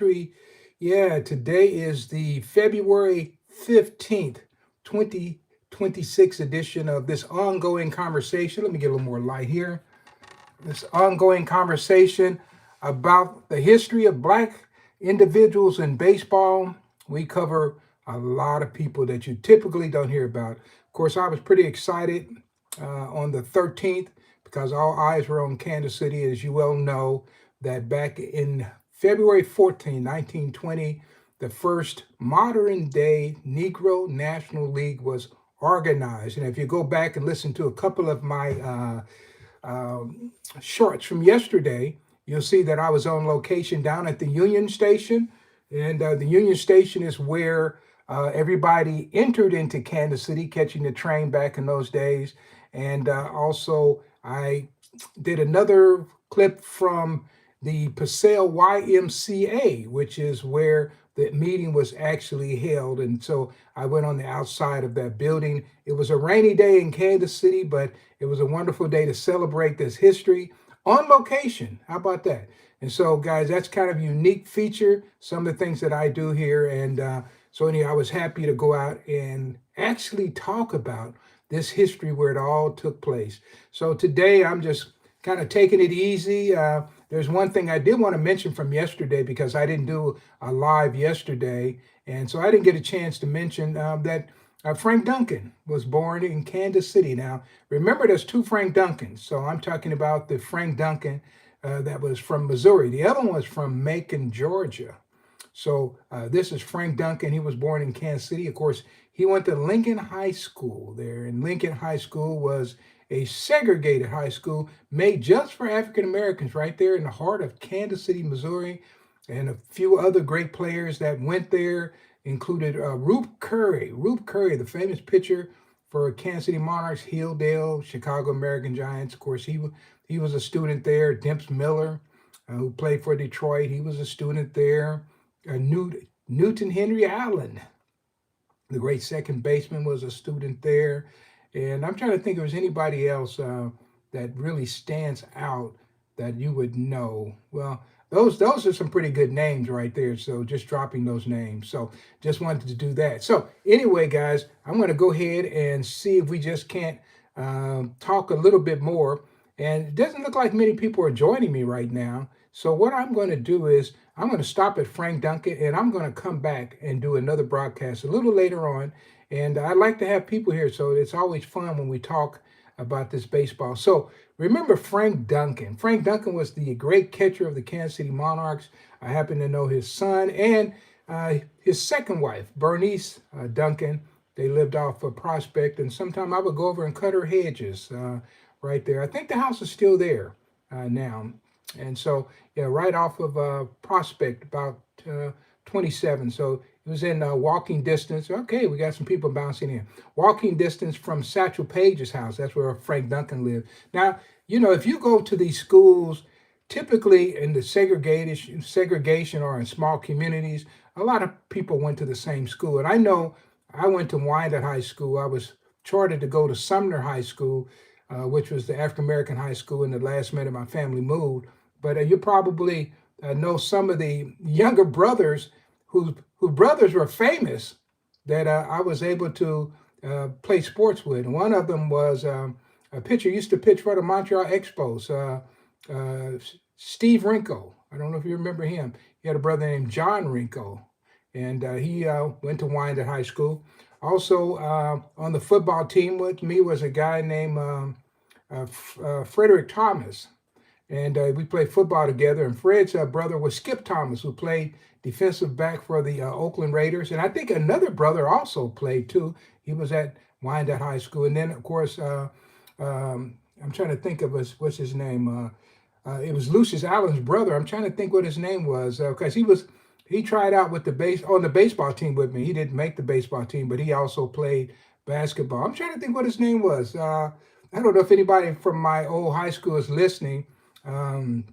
Three. Yeah, today is the February 15th, 2026 edition of this ongoing conversation. Let me get a little more light here. This ongoing conversation about the history of black individuals in baseball. We cover a lot of people that you typically don't hear about. Of course, I was pretty excited on the 13th because all eyes were on Kansas City, as you well know, that back in February 14, 1920, the first modern day Negro National League was organized. And if you go back and listen to a couple of my shorts from yesterday, you'll see that I was on location down at the Union Station. And the Union Station is where everybody entered into Kansas City, catching the train back in those days. And also, I did another clip from the Paseo YMCA, which is where the meeting was actually held. And so I went on the outside of that building. It was a rainy day in Kansas City, but it was a wonderful day to celebrate this history on location. How about that? And so, guys, that's kind of a unique feature, some of the things that I do here. And so, anyway, I was happy to go out and actually talk about this history where it all took place. So, today I'm just kind of taking it easy. There's one thing I did want to mention from yesterday because I didn't do a live yesterday. And so I didn't get a chance to mention that Frank Duncan was born in Kansas City. Now, remember, there's two Frank Duncans. So I'm talking about the Frank Duncan that was from Missouri. The other one was from Macon, Georgia. So this is Frank Duncan. He was born in Kansas City. Of course, he went to Lincoln High School there. And Lincoln High School was a segregated high school made just for African Americans right there in the heart of Kansas City, Missouri. And a few other great players that went there included Ruth Curry. Ruth Curry, the famous pitcher for Kansas City Monarchs, Hilldale, Chicago American Giants. Of course, he was a student there. Demps Miller, who played for Detroit, he was a student there. Newton Henry Allen, the great second baseman, was a student there. And I'm trying to think if there's anybody else that really stands out that you would know. Well, those are some pretty good names right there. So just dropping those names. So just wanted to do that. So anyway, guys, I'm going to go ahead and see if we just can't talk a little bit more. And it doesn't look like many people are joining me right now. So what I'm going to do is I'm going to stop at Frank Duncan and I'm going to come back and do another broadcast a little later on. And I like to have people here, so it's always fun when we talk about this baseball. So remember Frank Duncan. Frank Duncan was the great catcher of the Kansas City Monarchs. I happen to know his son and his second wife, Bernice Duncan. They lived off a Prospect, and sometime I would go over and cut her hedges right there. I think the house is still there now. And so, yeah, right off of Prospect, about 27. So it was in walking distance. Okay, we got some people bouncing in. Walking distance from Satchel Paige's house. That's where Frank Duncan lived. Now, if you go to these schools, typically in the segregation or in small communities, a lot of people went to the same school. And I know I went to Wyandotte High School. I was chartered to go to Sumner High School, which was the African American high school. In the last minute, my family moved. But you probably know some of the younger brothers whose brothers were famous that I was able to play sports with. And one of them was a pitcher, used to pitch for the Montreal Expos, Steve Rinko. I don't know if you remember him. He had a brother named John Rinko, and he went to Wyandotte High School. Also on the football team with me was a guy named Frederick Thomas. And we played football together. And Fred's brother was Skip Thomas, who played defensive back for the Oakland Raiders. And I think another brother also played too. He was at Wyandotte High School. And then, of course, I'm trying to think of what's his name. It was Lucius Allen's brother. I'm trying to think what his name was because he tried out with on the baseball team with me. He didn't make the baseball team, but he also played basketball. I'm trying to think what his name was. I don't know if anybody from my old high school is listening. I'm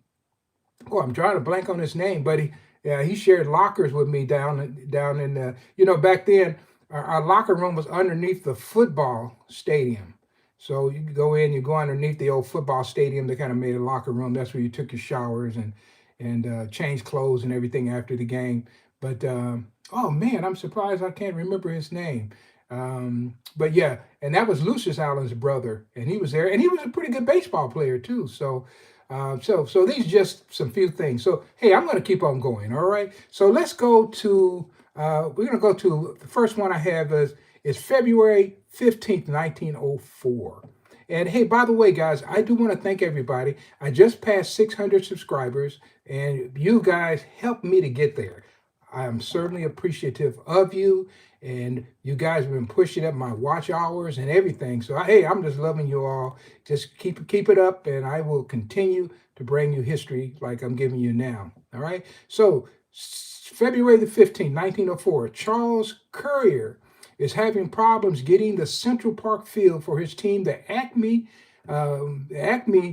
drawing a blank on his name, but he shared lockers with me down in the, back then our locker room was underneath the football stadium. So you go underneath the old football stadium. They kind of made a locker room. That's where you took your showers and and changed clothes and everything after the game. But oh man, I'm surprised I can't remember his name. But yeah, and that was Lucius Allen's brother, and he was there, and he was a pretty good baseball player too. So these just some few things. So hey, I'm going to keep on going. All right. So let's go to. We're going to go to the first one I have is February 15th, 1904. And hey, by the way, guys, I do want to thank everybody. I just passed 600 subscribers, and you guys helped me to get there. I am certainly appreciative of you, and you guys have been pushing up my watch hours and everything. So, hey, I'm just loving you all. Just keep it up, and I will continue to bring you history like I'm giving you now. All right. So, February 1904, Charles Currier is having problems getting the Central Park field for his team, the Acme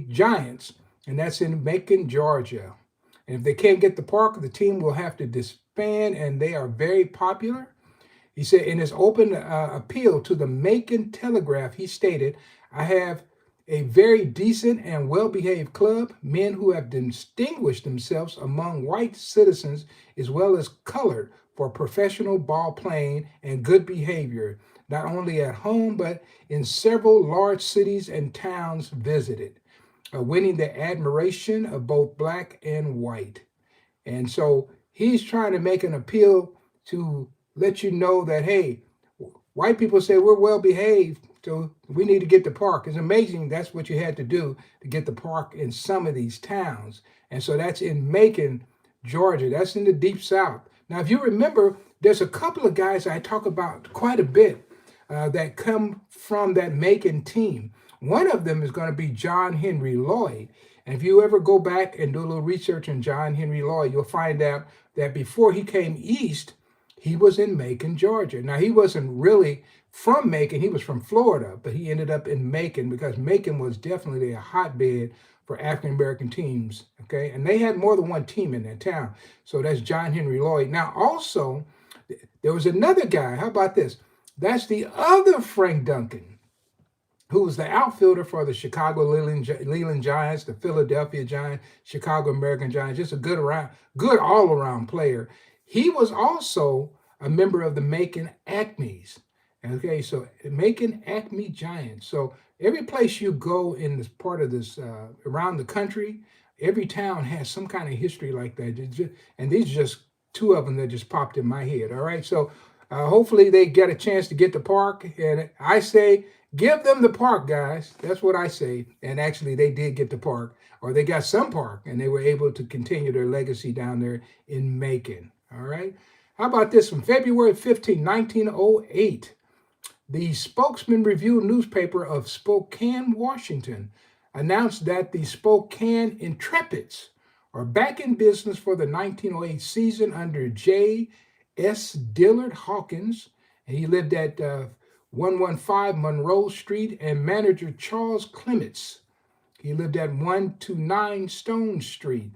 Giants, and that's in Macon, Georgia. And if they can't get the park, the team will have to disband, and they are very popular. He said in his open appeal to the Macon Telegraph, he stated, I have a very decent and well-behaved club, men who have distinguished themselves among white citizens as well as colored for professional ball playing and good behavior, not only at home, but in several large cities and towns visited, winning the admiration of both black and white. And so he's trying to make an appeal to let you know that, hey, white people say we're well behaved, so we need to get the park. It's amazing that's what you had to do to get the park in some of these towns. And so that's in Macon, Georgia. That's in the deep South. Now, if you remember, there's a couple of guys I talk about quite a bit that come from that Macon team. One of them is going to be John Henry Lloyd. And if you ever go back and do a little research on John Henry Lloyd, you'll find out that before he came east, he was in Macon, Georgia. Now, he wasn't really from Macon. He was from Florida, but he ended up in Macon because Macon was definitely a hotbed for African-American teams, okay? And they had more than one team in that town. So that's John Henry Lloyd. Now, also, there was another guy. How about this? That's the other Frank Duncan, who was the outfielder for the Chicago Leland Giants, the Philadelphia Giants, Chicago American Giants, just a good all-around player. He was also a member of the Macon Acmes. Okay, so Macon Acme Giants. So every place you go in this part of this, around the country, every town has some kind of history like that. And these are just two of them that just popped in my head. All right, so hopefully they get a chance to get the park. And I say, give them the park, guys. That's what I say. And actually, they did get the park, or they got some park, and they were able to continue their legacy down there in Macon. All right. How about this from February 1908? The Spokesman Review newspaper of Spokane, Washington, announced that the Spokane Intrepids are back in business for the 1908 season under J. S. Dillard Hawkins. And he lived at 115 Monroe Street, and manager Charles Clements. He lived at 129 Stone Street.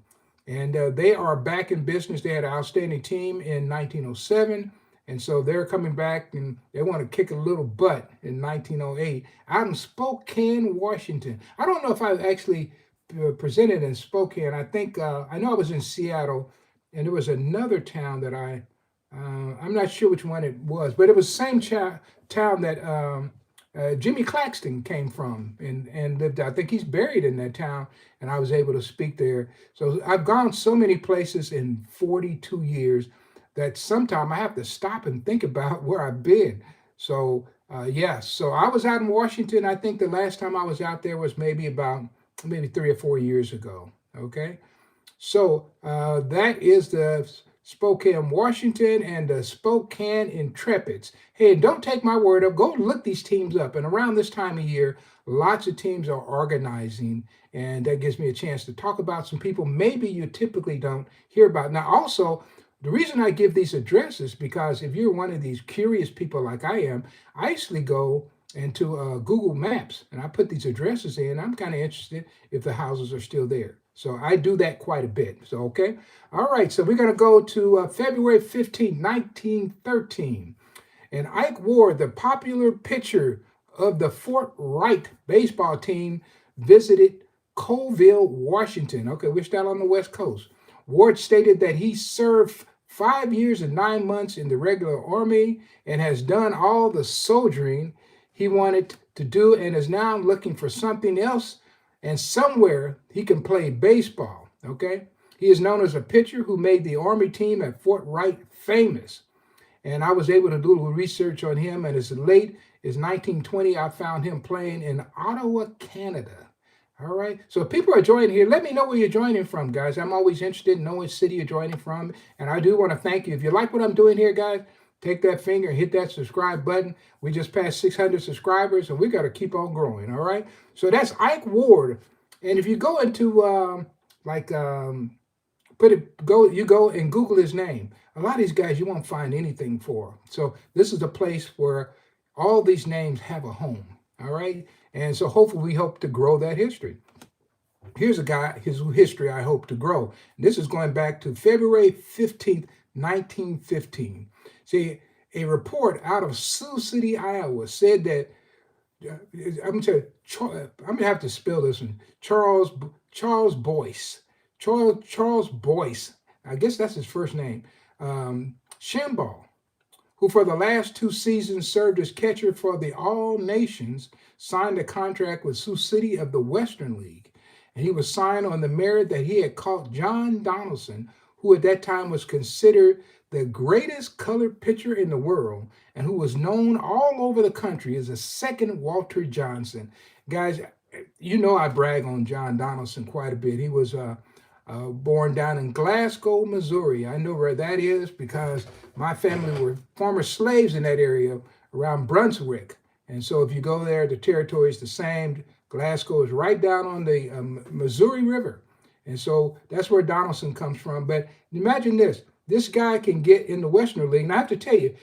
And they are back in business. They had an outstanding team in 1907. And so they're coming back, and they want to kick a little butt in 1908 out in Spokane, Washington. I don't know if I actually presented in Spokane. I think, I know I was in Seattle, and there was another town that I'm not sure which one it was, but it was the same town that Jimmy Claxton came from and lived. I think he's buried in that town, and I was able to speak there. So I've gone so many places in 42 years that sometimes I have to stop and think about where I've been. So yes, so I was out in Washington. I think the last time I was out there was maybe 3 or 4 years ago. Okay, so that is the Spokane, Washington, and the Spokane Intrepids. Hey, don't take my word up. Go look these teams up. And around this time of year, lots of teams are organizing, and that gives me a chance to talk about some people maybe you typically don't hear about. Now, also, the reason I give these addresses, because if you're one of these curious people like I am, I actually go into Google Maps, and I put these addresses in. I'm kind of interested if the houses are still there. So I do that quite a bit. So, okay. All right. So we're going to go to February 1913. And Ike Ward, the popular pitcher of the Fort Wright baseball team, visited Colville, Washington. Okay, we're still on the West Coast, Ward stated that he served 5 years and 9 months in the regular army and has done all the soldiering he wanted to do and is now looking for something else and somewhere he can play baseball. Okay? He is known as a pitcher who made the Army team at Fort Wright famous. And I was able to do a little research on him. And as late as 1920, I found him playing in Ottawa, Canada. All right. So if people are joining here, let me know where you're joining from, guys. I'm always interested in knowing what city you're joining from. And I do want to thank you. If you like what I'm doing here, guys, take that finger and hit that subscribe button. We just passed 600 subscribers, and we got to keep on growing. All right. So that's Ike Ward. And if you go into you go and Google his name. A lot of these guys you won't find anything for. So this is a place where all these names have a home. All right. And so hopefully we hope to grow that history. Here's a guy, his history I hope to grow. This is going back to February 15th, 1915. See, a report out of Sioux City, Iowa said that I'm gonna have to spell this one. Charles Boyce. Charles Boyce, I guess that's his first name, Shambaugh, who for the last 2 seasons served as catcher for the All Nations, signed a contract with Sioux City of the Western League. And he was signed on the merit that he had caught John Donaldson, who at that time was considered the greatest colored pitcher in the world and who was known all over the country as a second Walter Johnson. Guys, you know I brag on John Donaldson quite a bit. He was born down in Glasgow, Missouri. I know where that is because my family were former slaves in that area around Brunswick. And so if you go there, the territory is the same. Glasgow is right down on the Missouri River. And so that's where Donaldson comes from. But imagine this. This guy can get in the Western League. And I have to tell you,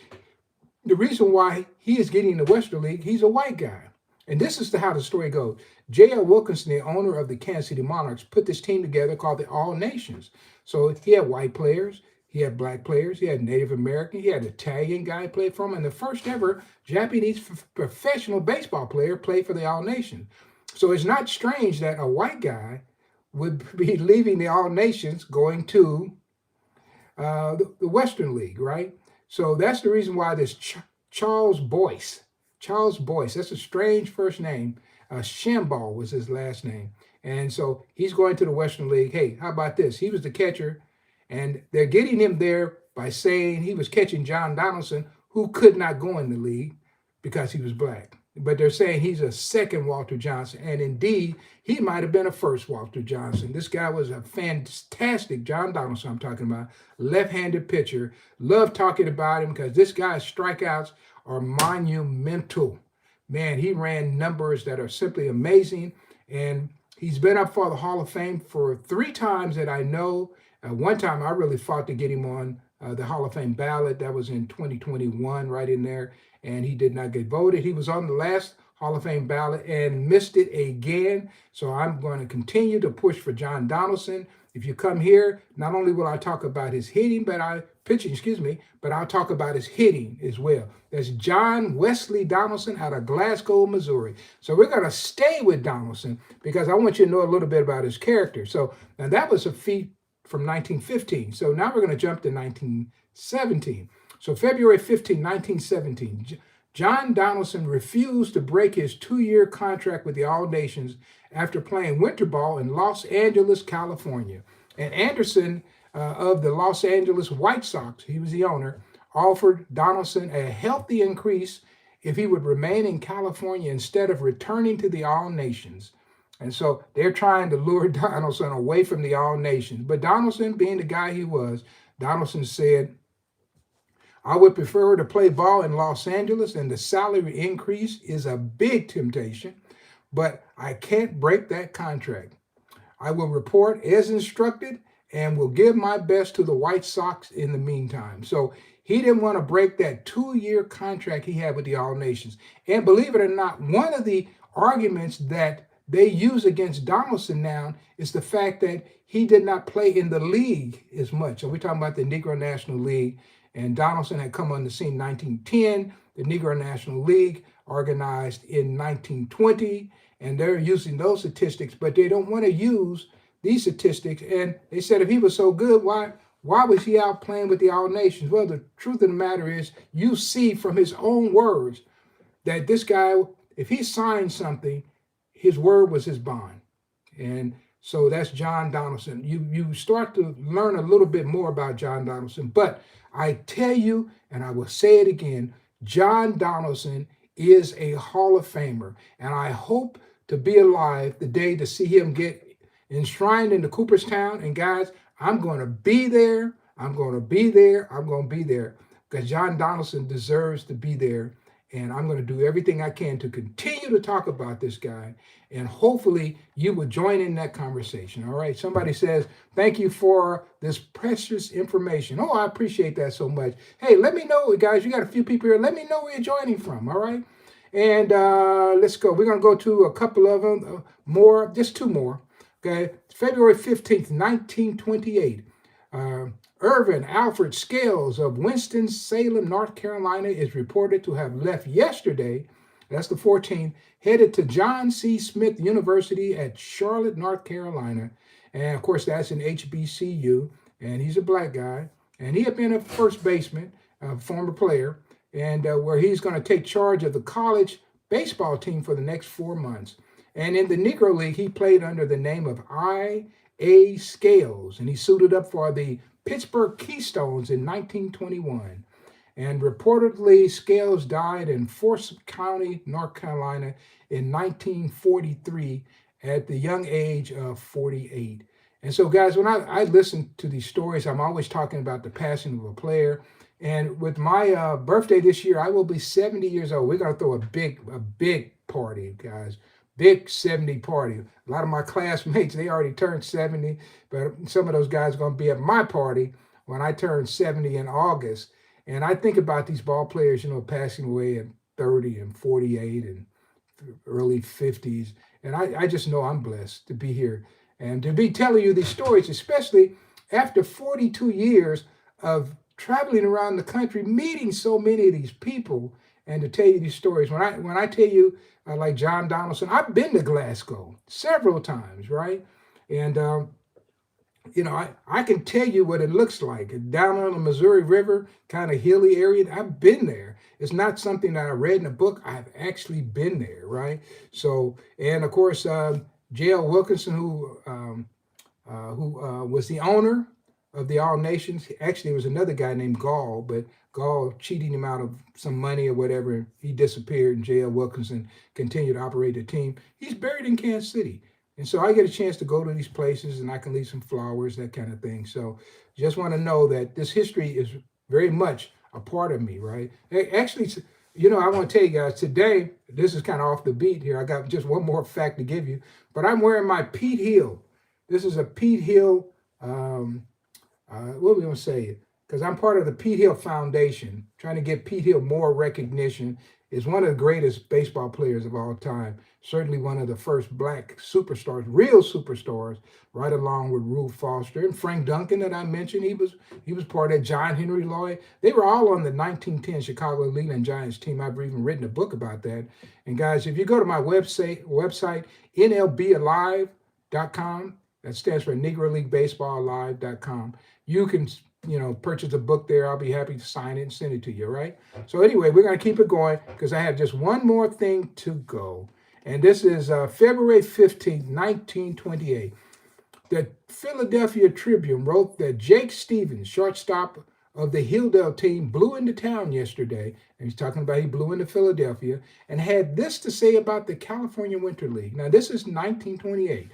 the reason why he is getting in the Western League, he's a white guy. And this is how the story goes. J.L. Wilkinson, the owner of the Kansas City Monarchs, put this team together called the All Nations. So he had white players, he had black players, he had Native American, he had an Italian guy play for him, and the first ever Japanese professional baseball player played for the All Nations. So it's not strange that a white guy would be leaving the All Nations going to the Western League, right? So that's the reason why this Charles Boyce, that's a strange first name. Shambaugh was his last name. And so he's going to the Western League. Hey, how about this? He was the catcher, and they're getting him there by saying he was catching John Donaldson, who could not go in the league because he was black. But they're saying he's a second Walter Johnson. And indeed, he might have been a first Walter Johnson. This guy was a fantastic, John Donaldson I'm talking about, left-handed pitcher. Love talking about him because this guy's strikeouts are monumental. Man, he ran numbers that are simply amazing. And he's been up for the Hall of Fame for 3 times that I know. One time I really fought to get him on the Hall of Fame ballot. That was in 2021, right in there. And he did not get voted. He was on the last Hall of Fame ballot and missed it again. So I'm going to continue to push for John Donaldson. If you come here, not only will I talk about his pitching, but I'll talk about his hitting as well. That's John Wesley Donaldson out of Glasgow, Missouri. So we're going to stay with Donaldson because I want you to know a little bit about his character. So now that was a feat from 1915. So now we're going to jump to 1917. So February 15, 1917, John Donaldson refused to break his 2-year contract with the All Nations after playing winter ball in Los Angeles, California. And Anderson of the Los Angeles White Sox, he was the owner, offered Donaldson a healthy increase if he would remain in California instead of returning to the All Nations. And so they're trying to lure Donaldson away from the All Nations. But Donaldson, being the guy he was, Donaldson said, I would prefer to play ball in Los Angeles, and the salary increase is a big temptation, but I can't break that contract. I will report as instructed and will give my best to the White Sox in the meantime. So he didn't want to break that 2-year contract he had with the All Nations. And believe it or not, one of the arguments that they use against Donaldson now is the fact that he did not play in the league as much. So we're talking about the Negro National League. And Donaldson had come on the scene in 1910. The Negro National League organized in 1920. And they're using those statistics, but they don't want to use these statistics, and they said if he was so good, why was he out playing with the All Nations? Well, the truth of the matter is, you see from his own words that this guy, if he signed something, his word was his bond. And so that's John Donaldson. You start to learn a little bit more about John Donaldson, but I tell you, and I will say it again, John Donaldson is a Hall of Famer, and I hope to be alive the day to see him get enshrined into Cooperstown. And guys, I'm going to be there. I'm going to be there. I'm going to be there because John Donaldson deserves to be there. And I'm going to do everything I can to continue to talk about this guy. And hopefully you will join in that conversation. All right. Somebody says, thank you for this precious information. Oh, I appreciate that so much. Hey, let me know, guys. You got a few people here. Let me know where you're joining from. All right. And let's go. We're going to go to a couple of them more, just two more. Okay. February 15th, 1928. Irvin Alfred Scales of Winston-Salem, North Carolina, is reported to have left yesterday, that's the 14th, headed to John C. Smith University at Charlotte, North Carolina. And of course, that's an HBCU. And he's a black guy. And he had been a first baseman, a former player, and where he's going to take charge of the college baseball team for the next 4 months. And in the Negro League, he played under the name of I.A. Scales, and he suited up for the Pittsburgh Keystones in 1921. And reportedly, Scales died in Forsyth County, North Carolina in 1943 at the young age of 48. And so, guys, when I listen to these stories, I'm always talking about the passing of a player. And with my birthday this year, I will be 70 years old. We're going to throw a big party, guys. Big 70 party. A lot of my classmates, they already turned 70, but some of those guys are going to be at my party when I turn 70 in August. And I think about these ball players, passing away at 30 and 48 and early 50s. And I just know I'm blessed to be here and to be telling you these stories, especially after 42 years of traveling around the country, meeting so many of these people, and to tell you these stories. When I tell you, like John Donaldson, I've been to Glasgow several times, right? And I can tell you what it looks like down on the Missouri River, kind of hilly area. I've been there. It's not something that I read in a book. I've actually been there, right? So, and of course, J.L. Wilkinson, who was the owner of the All Nations. Actually, it was another guy named Gall, but Gall cheating him out of some money or whatever. He disappeared, and J.L. Wilkinson continued to operate the team. He's buried in Kansas City. And so I get a chance to go to these places, and I can leave some flowers, that kind of thing. So just want to know that this history is very much a part of me, right? Actually, I want to tell you guys, today, this is kind of off the beat here. I got just one more fact to give you, but I'm wearing my Pete Hill. This is a Pete Hill, what are we going to say? Because I'm part of the Pete Hill Foundation, trying to get Pete Hill more recognition. Is one of the greatest baseball players of all time. Certainly one of the first black superstars, real superstars, right along with Rube Foster and Frank Duncan that I mentioned. He was part of John Henry Lloyd. They were all on the 1910 Chicago Leland Giants team. I've even written a book about that. And guys, if you go to my website nlbalive.com, that stands for Negro League Baseball Live.com. You can, purchase a book there. I'll be happy to sign it and send it to you, right? So anyway, we're going to keep it going because I have just one more thing to go. And this is February 15th, 1928. The Philadelphia Tribune wrote that Jake Stevens, shortstop of the Hilldale team, blew into town yesterday. And he's talking about he blew into Philadelphia and had this to say about the California Winter League. Now, this is 1928.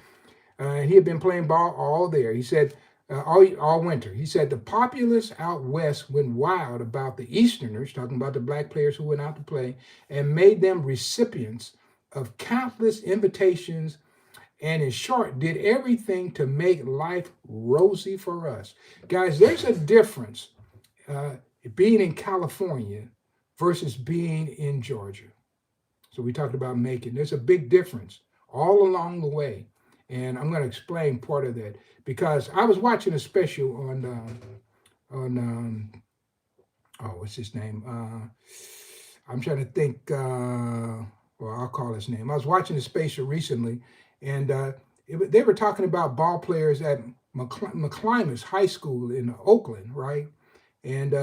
And he had been playing ball all there. He said, all winter. He said the populace out west went wild about the Easterners, talking about the black players who went out to play, and made them recipients of countless invitations, and in short, did everything to make life rosy for us. Guys, there's a difference being in California versus being in Georgia. So we talked about Macon. There's a big difference all along the way. And I'm going to explain part of that because I was watching a special on what's his name? I'm trying to think. I'll call his name. I was watching a special recently, and they were talking about ball players at McClimas High School in Oakland, right? And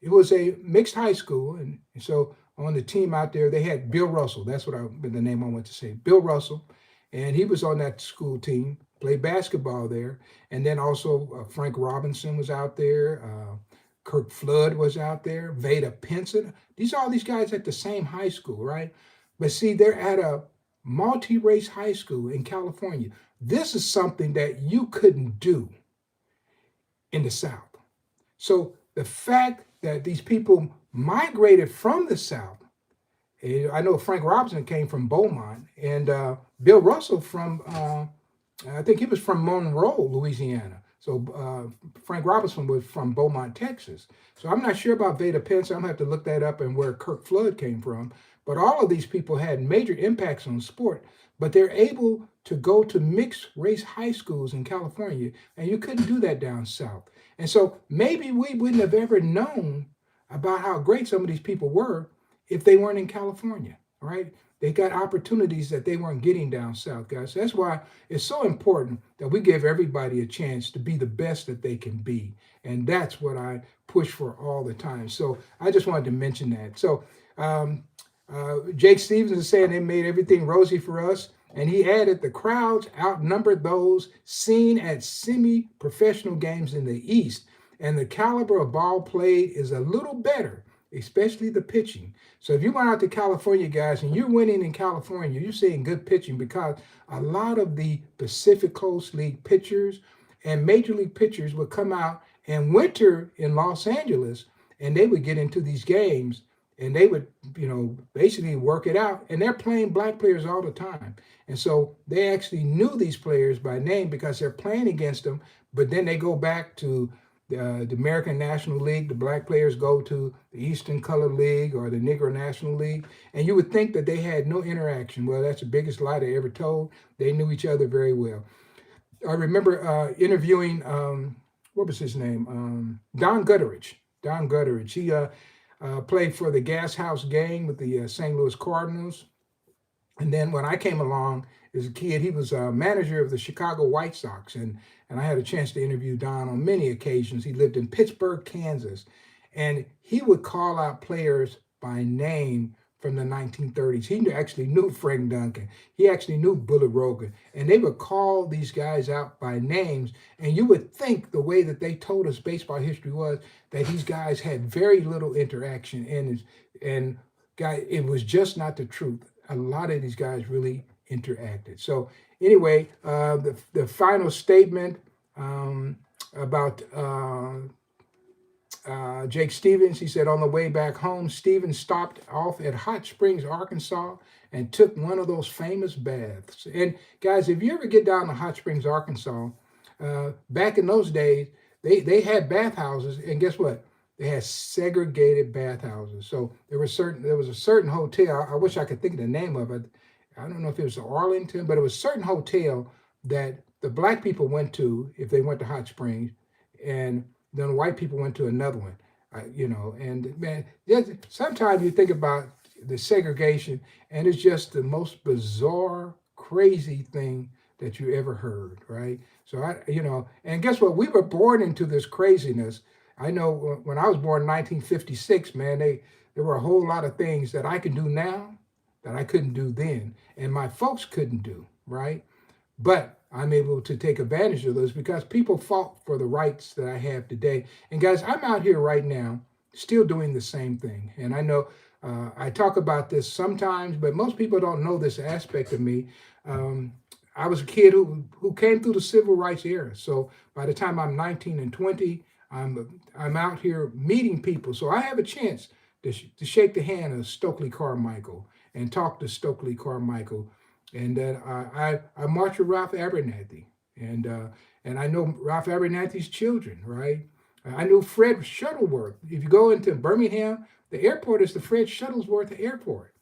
it was a mixed high school, and so on the team out there they had Bill Russell. That's what the name I want to say. Bill Russell, and he was on that school team. Played basketball there, and then also Frank Robinson was out there. Kirk Flood was out there. Veda Pinson. These are all these guys at the same high school, right? But see, they're at a multi-race high school in California. This is something that you couldn't do in the South. So the fact that these people migrated from the South, I know Frank Robinson came from Beaumont, and Bill Russell from, I think he was from Monroe, Louisiana. So Frank Robinson was from Beaumont, Texas. So I'm not sure about Veda Pence. I'm going to have to look that up and where Kirk Flood came from. But all of these people had major impacts on sport, but they're able to go to mixed race high schools in California, and you couldn't do that down south. And so maybe we wouldn't have ever known about how great some of these people were if they weren't in California, right? They got opportunities that they weren't getting down south, guys. So that's why it's so important that we give everybody a chance to be the best that they can be. And that's what I push for all the time. So I just wanted to mention that. So Jake Stevens is saying they made everything rosy for us. And he added the crowds outnumbered those seen at semi-professional games in the East. And the caliber of ball played is a little better, especially the pitching. So if you went out to California, guys, and you're winning in California, you're seeing good pitching because a lot of the Pacific Coast League pitchers and Major League pitchers would come out and winter in Los Angeles, and they would get into these games and they would, basically work it out. And they're playing black players all the time. And so they actually knew these players by name because they're playing against them. But then they go back to the American National League. The black players go to the Eastern Color League or the Negro National League. And you would think that they had no interaction. Well, that's the biggest lie they ever told. They knew each other very well. I remember interviewing, what was his name? Don Gutteridge. Don Gutteridge. He played for the Gas House Gang with the St. Louis Cardinals. And then when I came along as a kid, he was a manager of the Chicago White Sox. And I had a chance to interview Don on many occasions. He lived in Pittsburgh, Kansas. And he would call out players by name from the 1930s. He actually knew Frank Duncan. He actually knew Bullet Rogan. And they would call these guys out by names. And you would think the way that they told us baseball history was that these guys had very little interaction. And guys, it was just not the truth. A lot of these guys really interacted. So anyway, the final statement about Jake Stevens, he said, on the way back home, Stevens stopped off at Hot Springs, Arkansas, and took one of those famous baths. And guys, if you ever get down to Hot Springs, Arkansas, back in those days, they had bathhouses, and guess what? They had segregated bathhouses. So there was a certain hotel. I wish I could think of the name of it. I don't know if it was Arlington, but it was a certain hotel that the black people went to if they went to Hot Springs, and then the white people went to another one. And man, sometimes you think about the segregation, and it's just the most bizarre, crazy thing that you ever heard, right? So and guess what? We were born into this craziness. I know when I was born in 1956, man, there were a whole lot of things that I can do now that I couldn't do then, and my folks couldn't do, right? But I'm able to take advantage of those because people fought for the rights that I have today. And guys, I'm out here right now still doing the same thing. And I know I talk about this sometimes, but most people don't know this aspect of me. I was a kid who came through the civil rights era. So by the time I'm 19 and 20, I'm out here meeting people. So I have a chance to shake the hand of Stokely Carmichael and talk to Stokely Carmichael. And then I marched with Ralph Abernathy. And I know Ralph Abernathy's children, right? I knew Fred Shuttleworth. If you go into Birmingham, the airport is the Fred Shuttlesworth Airport.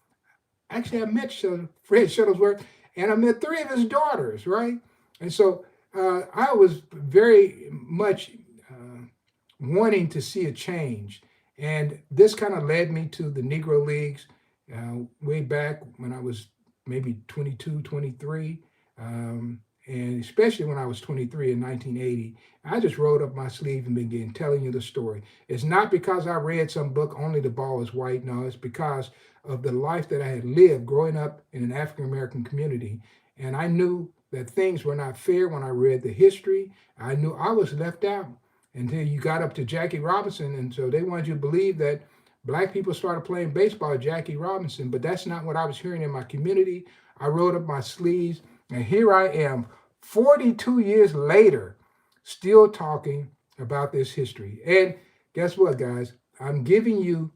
Actually, I met Fred Shuttlesworth, and I met 3 of his daughters, right? And so I was very much wanting to see a change. And this kind of led me to the Negro Leagues way back when I was maybe 22, 23. and especially when I was 23 in 1980, I just rolled up my sleeve and began telling you the story. It's not because I read some book, Only the Ball is White. No, it's because of the life that I had lived growing up in an African American community. And I knew that things were not fair when I read the history. I knew I was left out until you got up to Jackie Robinson. And so they wanted you to believe that black people started playing baseball with Jackie Robinson, but that's not what I was hearing in my community. I rolled up my sleeves, and here I am, 42 years later, still talking about this history. And guess what, guys? I'm giving you,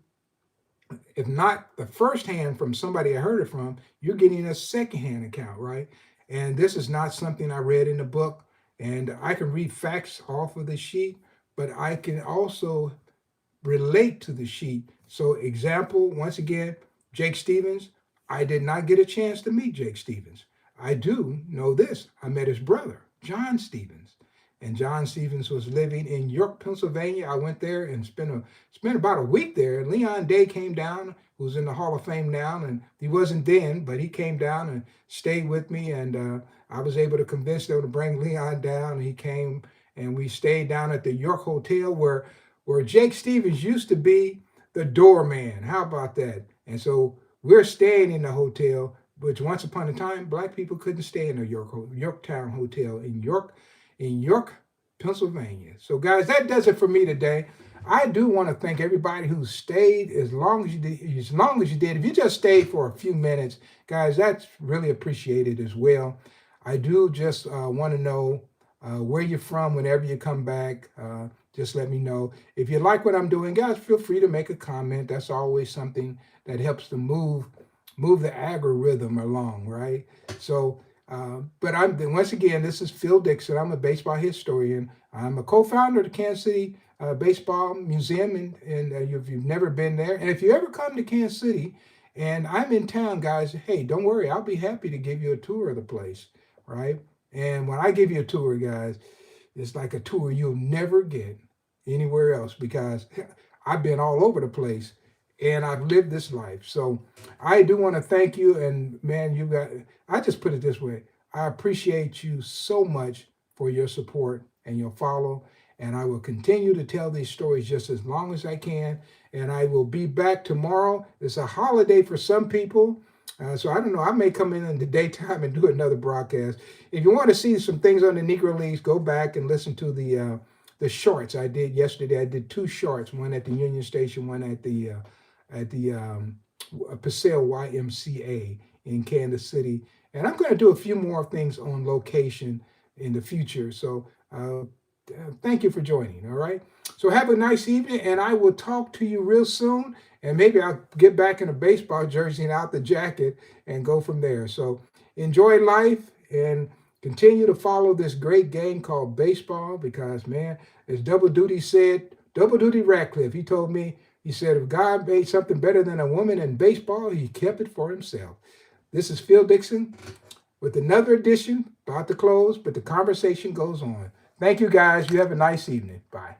if not the first hand from somebody I heard it from, you're getting a secondhand account, right? And this is not something I read in the book. And I can read facts off of the sheet, but I can also relate to the sheet. So, example, once again, Jake Stevens, I did not get a chance to meet Jake Stevens. I do know this. I met his brother, John Stevens. And John Stevens was living in York, Pennsylvania. I went there and spent about a week there. Leon Day came down, who's in the Hall of Fame now, and he wasn't then, but he came down and stayed with me. And I was able to convince them to bring Leon down. He came and we stayed down at the York Hotel where Jake Stevens used to be the doorman. How about that? And so we're staying in the hotel, which once upon a time, black people couldn't stay in the Yorktown Hotel in York, Pennsylvania. So guys, that does it for me today. I do want to thank everybody who stayed as long as you did. If you just stayed for a few minutes, guys, that's really appreciated as well. I do just want to know where you're from whenever you come back. Just let me know. If you like what I'm doing, guys, feel free to make a comment. That's always something that helps to move the algorithm along, right? So, but once again, this is Phil Dixon. I'm a baseball historian. I'm a co-founder of the Kansas City Baseball Museum, and if you've never been there, and if you ever come to Kansas City, and I'm in town, guys, hey, don't worry, I'll be happy to give you a tour of the place, right? And when I give you a tour, guys, it's like a tour you'll never get anywhere else because I've been all over the place and I've lived this life. So I do want to thank you. And man, I just put it this way. I appreciate you so much for your support and your follow. And I will continue to tell these stories just as long as I can. And I will be back tomorrow. It's a holiday for some people. So I don't know, I may come in the daytime and do another broadcast. If you want to see some things on the Negro Leagues, go back and listen to the shorts I did yesterday. I did 2 shorts, one at the Union Station, one at the Paseo YMCA in Kansas City. And I'm going to do a few more things on location in the future. So thank you for joining, all right? So have a nice evening, and I will talk to you real soon. And maybe I'll get back in a baseball jersey and out the jacket and go from there. So enjoy life and continue to follow this great game called baseball because, man, as Double Duty Ratcliffe, he told me, he said, if God made something better than a woman in baseball, he kept it for himself. This is Phil Dixon with another edition, about to close, but the conversation goes on. Thank you, guys. You have a nice evening. Bye.